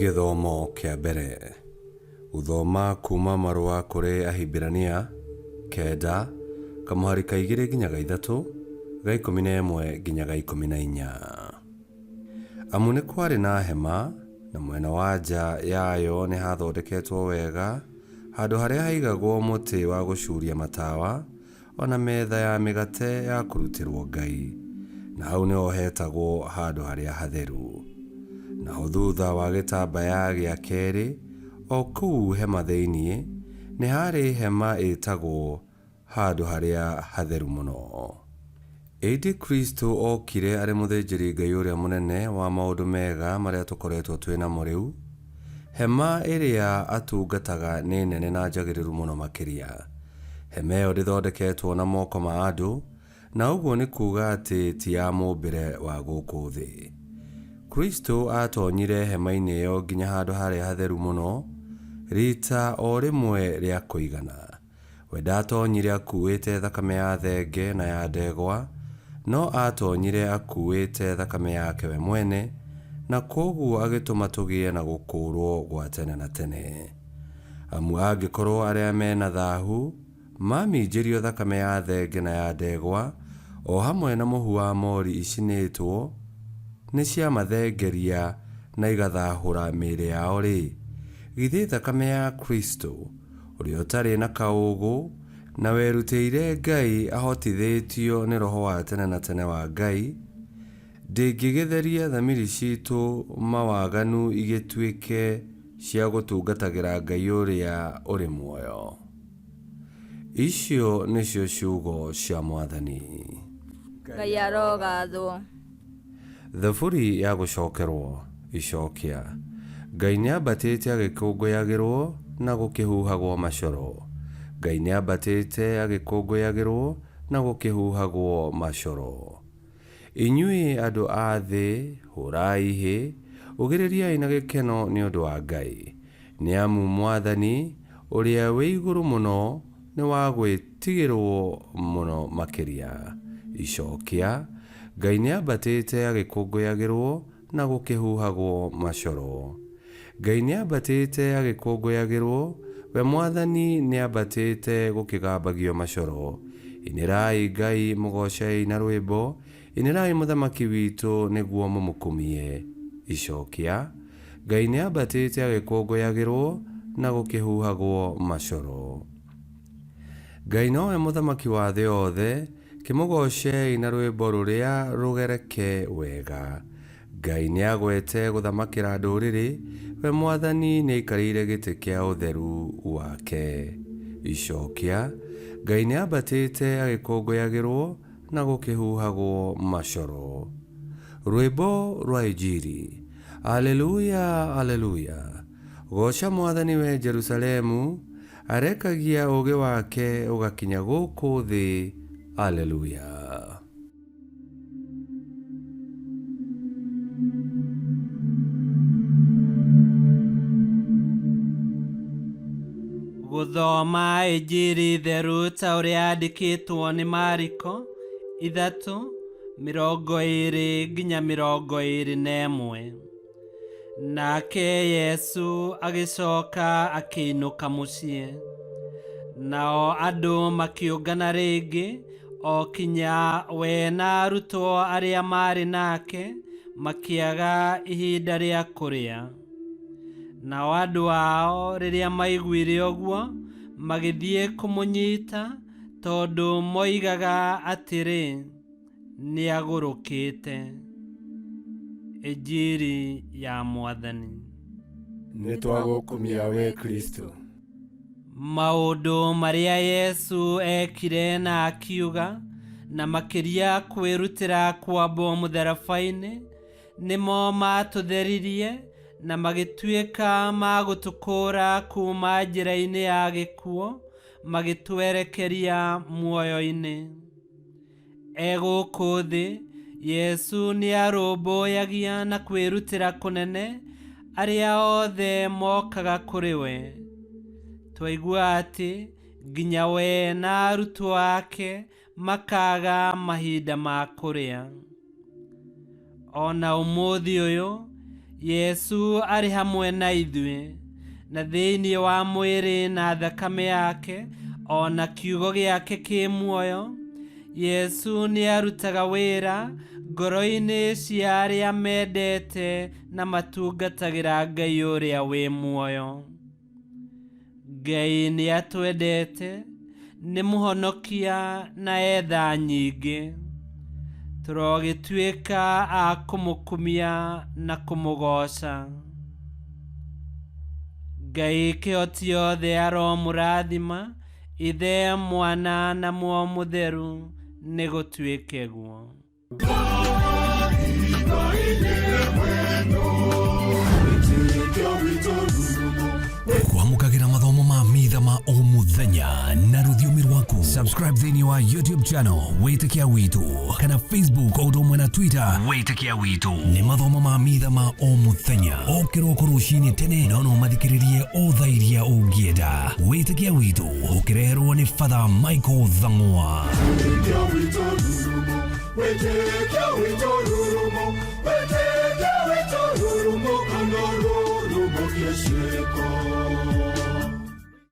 Githomo kia mbere. Guthoma kuma marũa kũrĩ Ahibirania 9 kamuhari ka 2 nginya ga 3 ga 11 nginya ga 14. Amu nĩ kwarĩ na hema, na mwena wa nja yayo nĩ hathondeketwo wega, handũ harĩa haigagwo mũtĩ wa gũcuria matawa, ona metha ya mĩgate ya kũrutĩrwo Ngai, na hau nĩho hetagwo handũ harĩa hatheru. Na thutha wa gĩtambaya gĩa kerĩ, o kũu hema thĩinĩ, nĩ harĩ hema ĩtagwo handũ harĩa hatheru mũno. Ĩndĩ Kristo okire arĩ mũthĩnjĩri Ngai ũrĩa mũnene wa maũndũ mega marĩa tũkoretwo twĩnamo rĩu. Hema ĩrĩa atungataga nĩ nene na njagĩrĩru mũno makĩria. Hema ĩyo ndĩthondeketwo na moko ma andũ, na ũguo nĩ kuuga atĩ ti ya mũmbĩre wa gũkũ thĩ. Kristo atonyire hema-inĩ ĩyo nginya handũ harĩa hatheru mũno, rita o rĩmwe rĩa kũigana. We ndatonyire akuĩte thakame ya thenge na ya ndegwa, no atonyire akuĩte thakame yake we mwene, na koguo agĩtũma tũgĩe na gũkũũrwo gwa tene na tene. Amu angĩkorwo arĩa mena thaahu maminjĩrio thakame ya thenge na ya ndegwa, o hamwe na mũhu wa mori icinĩtwo, nĩ ciamathengeria na igathahũra mĩĩrĩ yao rĩ, githĩ thakame ya Kristo, ũrĩa ũtarĩ na kaũũgũ na werutĩire Ngai ahotithĩtio nĩ Roho wa tene na tene wa Ngai, ndĩngĩgĩtheria thamiri citũ mawaganu igĩtuĩke cia gũtungatagĩra Ngai ũrĩa ũrĩ muoyo. Icio nĩcio ciugo cia Mwathani. Ngai arogathwo. Thaburi ya gũcokerwo icokĩa. Ngai nĩambatĩte agĩkũngũyagĩrwo na gũkĩhuhagwo macoro. Ngai nĩambatĩte agĩkũngũyagĩrwo na gũkĩhuhagwo macoro. Inyuĩ andũ a thĩ, hũrai hĩ, ũgĩrĩriai na gĩkeno nĩ ũndũ wa Ngai. Nĩamu Mwathani ũrĩa wĩ igũrũ mũno nĩ wa gwĩtigĩrwo mũno makĩria. Icokĩa. Ngai nĩambatĩte agĩkũngũyagĩrwo na gũkĩhuhagwo macoro. Ngai nĩambatĩte agĩkũngũyagĩrwo, we Mwathani nĩambatĩte gũkĩgambagio macoro. Inĩrai Ngai mũgocei na rwĩmbo, inĩrai mũthamaki witũ nĩguo mũmũkumie. Icokĩa. Ngai nĩambatĩte agĩkũngũyagĩrwo na gũkĩhuhagwo macoro. Ngai nowe mũthamaki wa thĩ yothe, kĩmũgocei na rwĩmbo rũrĩa rũgereke wega. Ngai nĩagwete gũthamakĩra ndũrĩrĩ, we Mwathani nĩaikarĩire gĩtĩ kĩa ũtheru wake. Icokĩa. Ngai nĩambatĩte agĩkũngũyagĩrwo na gũkĩhuhagwo macoro. Rwĩmbo rwa Injili. Aleluya, aleluya. Goca Mwathani we Jerusalemu, arekagia ũũgĩ wake ũgakinya gũkũ thĩ. Aleluya. Gũthoma Injili theru ta ũrĩa yandĩkĩtwo nĩ Mariko 3:20 nginya 21. Nake Yesu agĩcoka akĩinũka mũciĩ. Nao andũ makĩũngana rĩngĩ, o kinya we na arutwo arĩa marĩ nake makĩaga ihinda rĩa kũrĩa. Nao andũ ao rĩrĩa maiguire ũguo magĩthiĩ kũmũnyiita, tondũ moigaga atĩrĩ, nĩagũrũkĩte. Injili ya Mwathani. Nĩtwagũkumia we Kristo. Maũndũ marĩa Yesu ekire na akiuga, na makĩria kwĩrutĩra kwambwo mũtharaba-inĩ, nĩmo matũtheririe na magĩtuĩka ma gũtũkũũra kuma njĩra-inĩ ya gĩkuũ, magĩtwerekeria muoyo-inĩ. Gũkũ thĩ, Yesu nĩarũmbũyagia na kwĩrutĩra kũnene arĩa othe mokaga kũrĩ we. Twaigua atĩ nginya we na arutwo ake makaga mahinda ma kũrĩa. Ona ũmũthĩ ũyũ Yesu arĩ hamwe na ithuĩ, na thĩinĩ wa mwĩrĩ na thakame yake, ona kiugo gĩake kĩ muoyo. Yesu nĩ arutaga wĩra ngoro-inĩ cia arĩa mendete na matungatagĩra Ngai ũrĩa wĩ muoyo. Ngai nĩ atwendete, nĩ mũhonokia na etha nyingĩ. Tũrogĩtuĩka a kũmũkumia na kũmũgoca. Ngai kĩhoti othe aromũrathima, Ithe, Mwana na Muoyo Mũtheru, nĩ gũtuĩke guo. Kwamũkagĩra mathomo ma mitha ma o mũthenya na rũthiomi rwaku. Subscribe thĩinĩ wa YouTube channel Wĩtĩkia Witũ, kana Facebook o ũndũ ũmwe na Twitter Wĩtĩkia Witũ. Nĩ mathomo ma mitha ma o mũthenya, o kĩroko rũcinĩ tene, na no mathikĩrĩrie o thaa iria ũngĩenda. Wĩtĩkia Witũ ũkĩreherwo nĩ Father Michael Thang'wa. Wĩtĩkia Witũ rurumo, Wĩtĩkia Witũ rurumo, Wĩtĩkia Witũ rurumo, kana rurumo kĩciko.